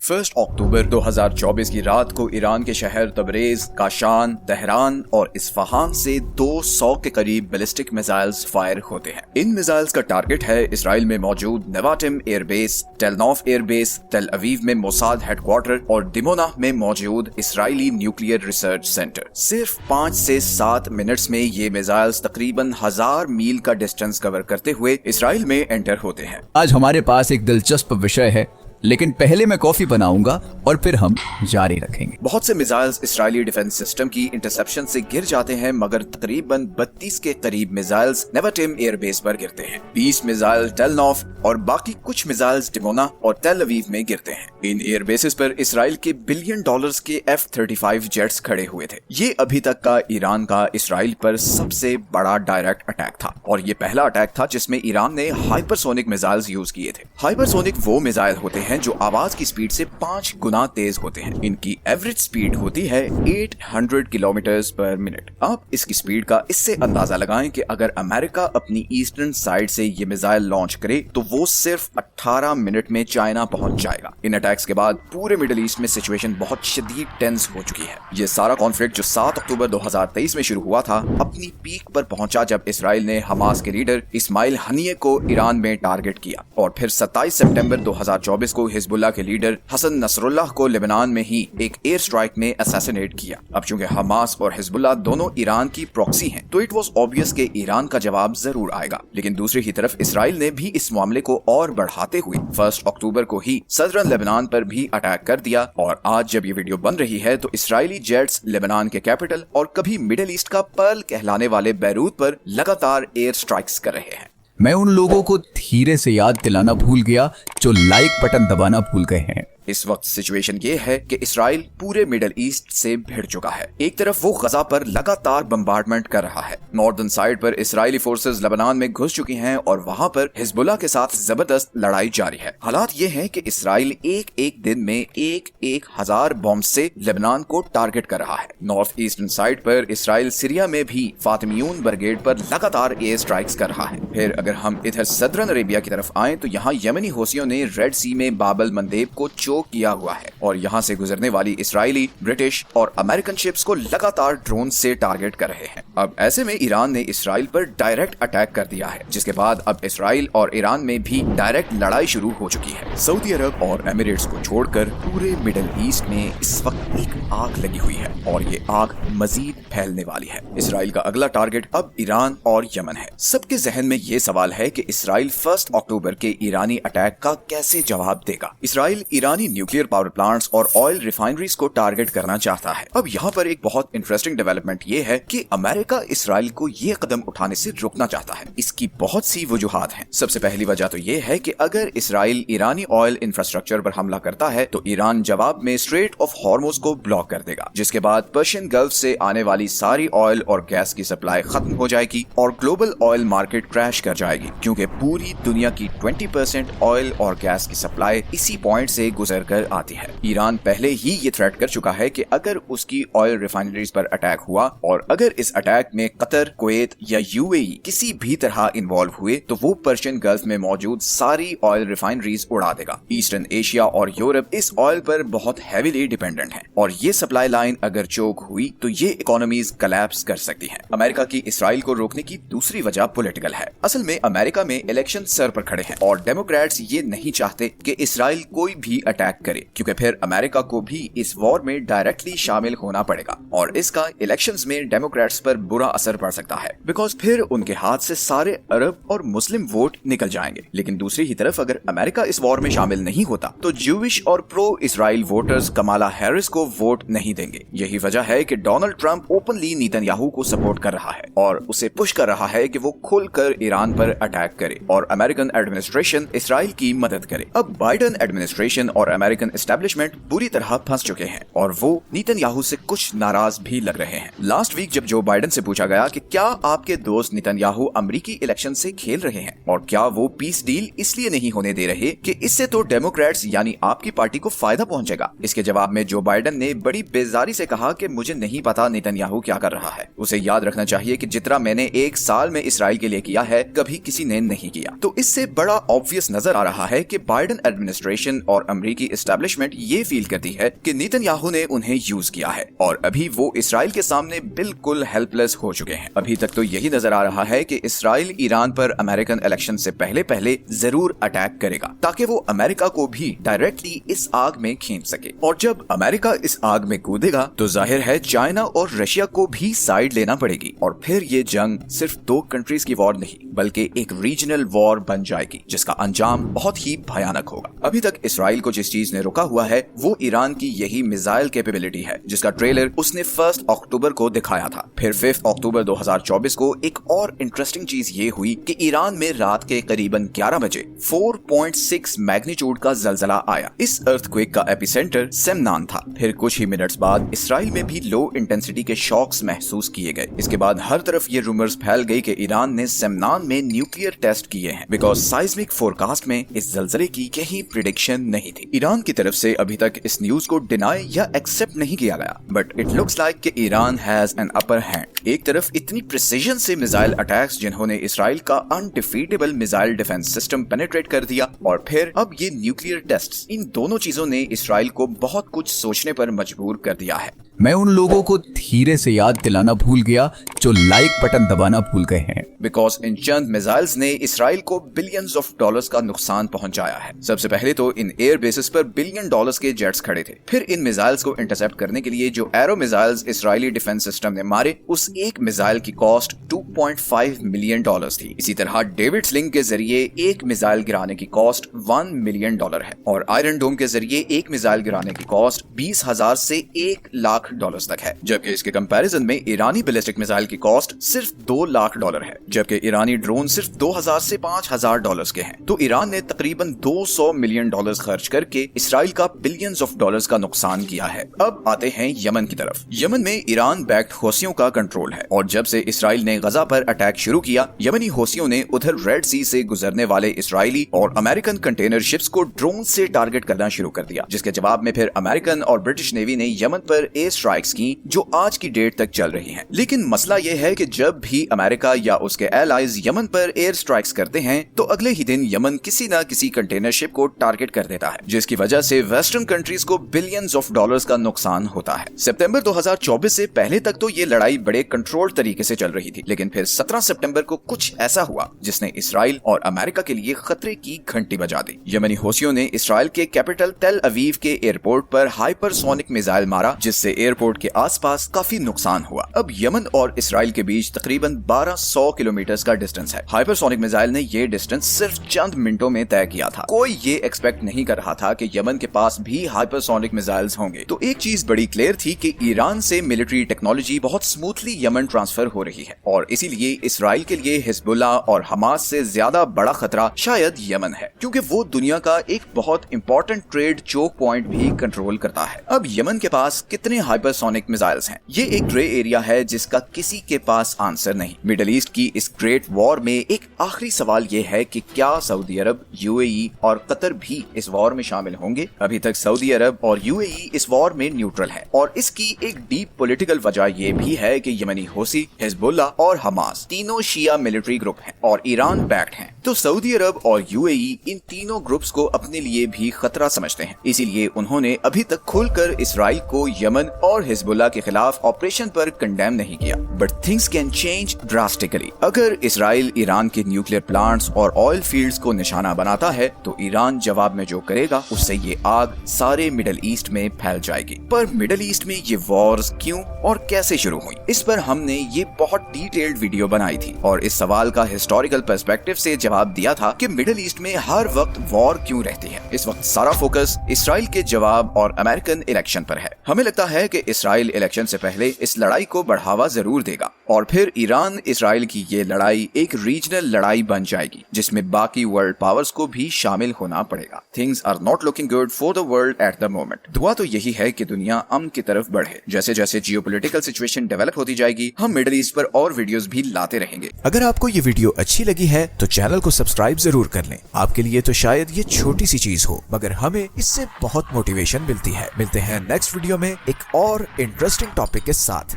1 अक्टूबर 2024 की रात को ईरान के शहर तबरेज, काशान, तेहरान और इस्फहान से 200 के करीब बैलिस्टिक मिसाइल्स फायर होते हैं। इन मिसाइल्स का टारगेट है इसराइल में मौजूद नेवाटिम एयरबेस, टेलनॉफ एयरबेस, तेल अवीव में मोसाद हेडक्वार्टर और दिमोना में मौजूद इसराइली न्यूक्लियर रिसर्च सेंटर। सिर्फ 5 से 7 मिनट्स में ये मिसाइल्स तकरीबन 1000 मील का डिस्टेंस कवर करते हुए इसराइल में एंटर होते हैं। आज हमारे पास एक दिलचस्प विषय है, लेकिन पहले मैं कॉफी बनाऊंगा और फिर हम जारी रखेंगे। बहुत से मिसाइल्स इसराइली डिफेंस सिस्टम की इंटरसेप्शन से गिर जाते हैं, मगर तकरीबन 32 के करीब मिसाइल्स नेवाटिम एयरबेस पर गिरते हैं। 20 मिसाइल टेलनॉफ और बाकी कुछ मिसाइल्स दिमोना और तेल अवीव में गिरते हैं। इन एयरबेसेस पर इसराइल के बिलियन डॉलर्स के F-35 जेट्स खड़े हुए थे। ये अभी तक का ईरान का इसराइल पर सबसे बड़ा डायरेक्ट अटैक था और ये पहला अटैक था जिसमें ईरान ने हाइपरसोनिक मिसाइल्स यूज किए थे। हाइपरसोनिक वो मिसाइल होते हैं जो आवाज की स्पीड से 5 गुना तेज होते हैं। इनकी एवरेज स्पीड होती है 800 किलोमीटर पर मिनट। आप इसकी स्पीड का इससे अंदाजा लगाएं कि अगर अमेरिका अपनी ईस्टर्न साइड से ये मिसाइल लॉन्च करे तो वो सिर्फ 18 मिनट में चाइना पहुंच जाएगा। इन अटैक्स के बाद पूरे मिडिल ईस्ट में सिचुएशन बहुत शदीद टेंस हो चुकी है। ये सारा कॉन्फ्लिक्ट जो 7 अक्टूबर 2023 में शुरू हुआ था, अपनी पीक पर पहुंचा जब इसराइल ने हमास के लीडर इस्माइल हनिये को ईरान में टारगेट किया और फिर 27 सितंबर 2024 को हिजबुल्लाह के लीडर हसन नसरुल्लाह को लेबनान में ही एक एयर स्ट्राइक में असैसिनेट किया। अब चूंकि हमास और हिजबुल्लाह दोनों ईरान की प्रॉक्सी हैं, तो इट वाज ऑब्वियस कि ईरान का जवाब जरूर आएगा। लेकिन दूसरी ही तरफ इसराइल ने भी इस मामले को और बढ़ाते हुए 1 अक्टूबर को ही सदरन लेबनान पर भी अटैक कर दिया और आज जब ये वीडियो बन रही है तो इसराइली जेट्स लेबनान के कैपिटल और कभी मिडिल ईस्ट का पर्ल कहलाने वाले बैरूत पर लगातार एयर स्ट्राइक्स कर रहे हैं। मैं उन लोगों को धीरे से याद दिलाना भूल गया जो लाइक बटन दबाना भूल गए हैं। इस वक्त सिचुएशन ये है कि इसराइल पूरे मिडिल ईस्ट से भिड़ चुका है। एक तरफ वो गजा पर लगातार बम्बार्डमेंट कर रहा है, नॉर्दर्न साइड पर इसराइली फोर्सेस लेबनान में घुस चुकी हैं और वहां पर हिजबुल्लाह के साथ जबरदस्त लड़ाई जारी है। हालात ये हैं कि इसराइल एक दिन में एक हजार बॉम्ब से लेबनान को टारगेट कर रहा है। नॉर्थ ईस्टर्न साइड पर इसराइल सीरिया में भी फातिमियून ब्रिगेड पर लगातार एयर स्ट्राइक्स कर रहा है। फिर अगर हम इधर सदरन अरेबिया की तरफ आए तो यहाँ यमनी हौसियों ने रेड सी में बाबल मंदेब को किया हुआ है और यहाँ से गुजरने वाली इसराइली, ब्रिटिश और अमेरिकन शिप्स को लगातार ड्रोन से टारगेट कर रहे हैं। अब ऐसे में ईरान ने इसराइल पर डायरेक्ट अटैक कर दिया है, जिसके बाद अब इसराइल और ईरान में भी डायरेक्ट लड़ाई शुरू हो चुकी है। सऊदी अरब और एमिरेट्स को छोड़कर पूरे मिडिल ईस्ट में इस वक्त एक आग लगी हुई है और ये आग मजीद फैलने वाली है। इसराइल का अगला टारगेट अब ईरान और यमन है। सबके जहन में ये सवाल है कि इसराइल 1 अक्टूबर के ईरानी अटैक का कैसे जवाब देगा। इसराइल ईरानी न्यूक्लियर पावर प्लांट्स और ऑयल रिफाइनरीज को टारगेट करना चाहता है। अब यहाँ पर एक बहुत इंटरेस्टिंग डेवलपमेंट ये है कि अमेरिका इसराइल को ये कदम उठाने से रोकना चाहता है। इसकी बहुत सी वजूहात हैं। सबसे पहली वजह तो ये है कि अगर इसराइल ईरानी ऑयल इंफ्रास्ट्रक्चर पर हमला करता है तो ईरान जवाब में स्ट्रेट ऑफ हॉर्मुज को ब्लॉक कर देगा, जिसके बाद पर्शियन गल्फ से आने वाली सारी ऑयल और गैस की सप्लाई खत्म हो जाएगी और ग्लोबल ऑयल मार्केट क्रैश कर जाएगी, क्योंकि पूरी दुनिया की 20% ऑयल और गैस की सप्लाई इसी पॉइंट से गुजर कर आती है। ईरान पहले ही ये थ्रेट कर चुका है कि अगर उसकी ऑयल रिफाइनरीज पर अटैक हुआ और अगर इस अटैक में कतर, कुवैत या यूएई किसी भी तरह इन्वॉल्व हुए तो वो पर्शियन गल्फ में मौजूद सारी ऑयल रिफाइनरीज उड़ा देगा। ईस्टर्न एशिया और यूरोप इस ऑयल पर बहुत हैवीली डिपेंडेंट है और ये सप्लाई लाइन अगर चोक हुई तो ये इकोनॉमीज कोलैप्स कर सकती है। अमेरिका की इसराइल को रोकने की दूसरी वजह पॉलिटिकल है। असल में अमेरिका में इलेक्शन सर पर खड़े हैं और डेमोक्रेट्स ये नहीं चाहते कि इसराइल कोई भी अटैक करे, क्योंकि फिर अमेरिका को भी इस वॉर में डायरेक्टली शामिल होना पड़ेगा और इसका इलेक्शंस में डेमोक्रेट्स पर बुरा असर पड़ सकता है, बिकॉज फिर उनके हाथ से सारे अरब और मुस्लिम वोट निकल जाएंगे। लेकिन दूसरी ही तरफ अगर अमेरिका इस वॉर में शामिल नहीं होता तो ज्यूइश और pro Israel voters Kamala Harris को वोट नहीं देंगे। यही वजह है कि डोनाल्ड ट्रंप ओपनली नेतन्याहू को सपोर्ट कर रहा है और उसे पुश कर रहा है कि वो खुलकर ईरान पर अटैक करे और अमेरिकन एडमिनिस्ट्रेशन इसराइल की मदद करे। अब बाइडेन एडमिनिस्ट्रेशन और अमेरिकन एस्टेब्लिशमेंट बुरी तरह फंस चुके हैं और वो नेतन्याहू से कुछ नाराज भी लग रहे हैं। लास्ट वीक जब जो बाइडेन से पूछा गया कि क्या आपके दोस्त नेतन्याहू अमेरिकी इलेक्शन से खेल रहे हैं और क्या वो पीस डील इसलिए नहीं होने दे रहे कि इससे तो डेमोक्रेट्स यानी आपकी पार्टी को फायदा पहुंचेगा, इसके जवाब में जो बाइडेन ने बड़ी बेजारी से कहा कि मुझे नहीं पता नेतन्याहू क्या कर रहा है। उसे याद रखना चाहिए कि जितना मैंने 1 साल में इसराइल के लिए किया है कभी किसी ने नहीं किया। तो इससे बड़ा ऑब्वियस नजर आ रहा है कि बाइडेन एडमिनिस्ट्रेशन और अमेरिकी की एस्टेब्लिशमेंट ये फील करती है कि नेतन्याहू ने उन्हें यूज किया है और अभी वो इसराइल के सामने बिल्कुल हेल्पलेस हो चुके हैं। अभी तक तो यही नजर आ रहा है कि इसराइल ईरान पर अमेरिकन इलेक्शन से पहले जरूर अटैक करेगा ताकि वो अमेरिका को भी डायरेक्टली इस आग में खींच सके। और जब अमेरिका इस आग में कूदेगा तो जाहिर है चाइना और रशिया को भी साइड लेना पड़ेगी और फिर ये जंग सिर्फ 2 कंट्रीज की वॉर नहीं बल्कि एक रीजनल वॉर बन जाएगी जिसका अंजाम बहुत ही भयानक होगा। अभी तक इसराइल को जिस चीज ने रोका हुआ है वो ईरान की यही मिसाइल कैपेबिलिटी है जिसका ट्रेलर उसने 1 अक्टूबर को दिखाया था। फिर 5 अक्टूबर 2024 को एक और इंटरेस्टिंग चीज ये हुई कि ईरान में रात के करीबन 11 बजे 4.6 मैग्नीट्यूड का जलजला आया। इस अर्थक्वेक का एपिसेंटर सेमनान था। फिर कुछ ही मिनट्स बाद इसराइल में भी लो इंटेंसिटी के शॉक्स महसूस किए गए। इसके बाद हर तरफ ये रूमर्स फैल गई कि ईरान ने सेमनान में न्यूक्लियर टेस्ट किए हैं बिकॉज साइस्मिक फोरकास्ट में इस जलजले की कहीं प्रिडिक्शन नहीं थी। ईरान की तरफ से अभी तक इस न्यूज को डिनाई या एक्सेप्ट नहीं किया गया बट इट लुक्स लाइक कि Iran has an upper hand. एक तरफ इतनी प्रिसीजन से मिसाइल अटैक्स जिन्होंने इसराइल का undefeatable missile defence system penetrate कर दिया और फिर अब ये न्यूक्लियर टेस्ट्स, इन दोनों चीजों ने इसराइल को बहुत कुछ सोचने पर मजबूर कर दिया है। मैं उन लोगों को धीरे से याद दिलाना भूल गया जो लाइक बटन दबाना भूल गए हैं बिकॉज इन चंद मिसाइल्स ने इसराइल को बिलियंस ऑफ डॉलर्स का नुकसान पहुंचाया है। सबसे पहले तो इन एयर बेसिस पर बिलियन डॉलर्स के जेट्स खड़े थे। फिर इन मिसाइल्स को इंटरसेप्ट करने के लिए जो arrow missiles Israeli defence system ने मारे उस एक मिसाइल की कॉस्ट 2.5 मिलियन डॉलर्स थी। इसी तरह डेविड स्लिंग के जरिए एक मिसाइल गिराने की कॉस्ट $1 मिलियन है और आयरन डोम के जरिए एक मिसाइल गिराने की कॉस्ट 20,000 से 1 लाख डॉलर्स तक है। जबकि इसके कंपैरिजन में ईरानी बैलिस्टिक मिसाइल की कॉस्ट सिर्फ $2 लाख है जबकि ईरानी ड्रोन सिर्फ 2,000 से 5,000 डॉलर्स के हैं। तो ईरान ने तकरीबन $200 मिलियन खर्च करके इसराइल का बिलियंस ऑफ डॉलर्स का नुकसान किया है। अब आते हैं यमन की तरफ। यमन में ईरान बैक्ड हौसियों का कंट्रोल है और जब से इसराइल ने गजा पर अटैक शुरू किया यमनी हौसियों ने उधर रेड सी से गुजरने वाले इसराइली और अमेरिकन कंटेनर शिप्स को ड्रोन से टारगेट करना शुरू कर दिया जिसके जवाब में फिर अमेरिकन और ब्रिटिश नेवी ने यमन पर एयर स्ट्राइक्स की जो आज की डेट तक चल रही हैं। लेकिन मसला यह है कि जब भी अमेरिका या उसके एलाइज यमन पर एयर स्ट्राइक्स करते हैं तो अगले ही दिन यमन किसी न किसी कंटेनर शिप को टारगेट कर देता है जिसकी वजह से वेस्टर्न कंट्रीज को बिलियंस ऑफ डॉलर्स का नुकसान होता है। सितंबर 2024 से पहले तक तो ये लड़ाई बड़े कंट्रोल्ड तरीके से चल रही थी लेकिन फिर 17 सितंबर को कुछ ऐसा हुआ जिसने इसराइल और अमेरिका के लिए खतरे की घंटी बजा दी। यमनी हौसियों ने इसराइल के कैपिटल तेल अवीव के एयरपोर्ट पर हाइपरसोनिक मिसाइल मारा जिससे एयरपोर्ट के आसपास काफी नुकसान हुआ। अब यमन और इसराइल के बीच तकरीबन 1200 किलोमीटर का डिस्टेंस है। हाइपरसोनिक मिसाइल ने ये डिस्टेंस सिर्फ चंद मिनटों में तय किया था। कोई ये एक्सपेक्ट नहीं कर रहा था कि यमन के पास भी हाइपरसोनिक मिसाइल्स होंगे। तो एक चीज बड़ी क्लियर थी कि ईरान से मिलिट्री टेक्नोलॉजी बहुत स्मूथली यमन ट्रांसफर हो रही है और इसीलिए इसराइल के लिए हिजबुल्ला और हमास से ज्यादा बड़ा खतरा शायद यमन है क्योंकि वो दुनिया का एक बहुत इंपॉर्टेंट ट्रेड चोक पॉइंट भी कंट्रोल करता है। अब यमन के पास कितने हाइपरसोनिक मिसाइल्स हैं? ये एक ग्रे एरिया है जिसका किसी के पास आंसर नहीं। मिडिल ईस्ट की इस ग्रेट वॉर में एक आखिरी सवाल ये है कि क्या सऊदी अरब, यूएई और कतर भी इस वॉर में शामिल होंगे? अभी तक सऊदी अरब और यूएई इस वॉर में न्यूट्रल है और इसकी एक डीप पॉलिटिकल वजह ये भी है कि यमनी हौसी, हिजबुल्ला और हमास तीनों शिया मिलिट्री ग्रुप हैं और ईरान बैक्ड हैं। तो सऊदी अरब और यूएई इन तीनों ग्रुप्स को अपने लिए भी खतरा समझते हैं, इसीलिए उन्होंने अभी तक खुलकर इसराइल को यमन और हिजबुल्ला के खिलाफ ऑपरेशन पर कंडेम नहीं किया। But things can change drastically. अगर इसराइल ईरान के न्यूक्लियर प्लांट्स और ऑयल फील्ड्स को निशाना बनाता है तो ईरान जवाब में जो करेगा उससे ये आग सारे मिडिल ईस्ट में फैल जाएगी। पर मिडिल ईस्ट में ये वॉर्स क्यों और कैसे शुरू हुई, इस पर हमने ये बहुत डिटेल्ड वीडियो बनाई थी और इस सवाल का हिस्टोरिकल पर्सपेक्टिव से जवाब दिया था कि मिडिल ईस्ट में हर वक्त वॉर क्यों रहती है। इस वक्त सारा फोकस इसराइल के जवाब और अमेरिकन इलेक्शन पर है। हमें लगता है कि इसराइल इलेक्शन से पहले इस लड़ाई को बढ़ावा जरूर देगा और फिर ईरान इसराइल की ये लड़ाई एक रीजनल लड़ाई बन जाएगी जिसमें बाकी वर्ल्ड पावर्स को भी शामिल होना पड़ेगा। Things are not looking good for the world at the moment. दुआ तो यही है कि दुनिया अमन की तरफ बढ़े। जैसे जैसे जियोपॉलिटिकल सिचुएशन डेवलप होती जाएगी हम मिडिल ईस्ट पर और वीडियोस भी लाते रहेंगे। अगर आपको ये वीडियो अच्छी लगी है तो चैनल को सब्सक्राइब जरूर कर लें। आपके लिए तो शायद ये छोटी सी चीज हो मगर हमें इससे बहुत मोटिवेशन मिलती है। मिलते हैं नेक्स्ट वीडियो में एक और इंटरेस्टिंग टॉपिक के साथ।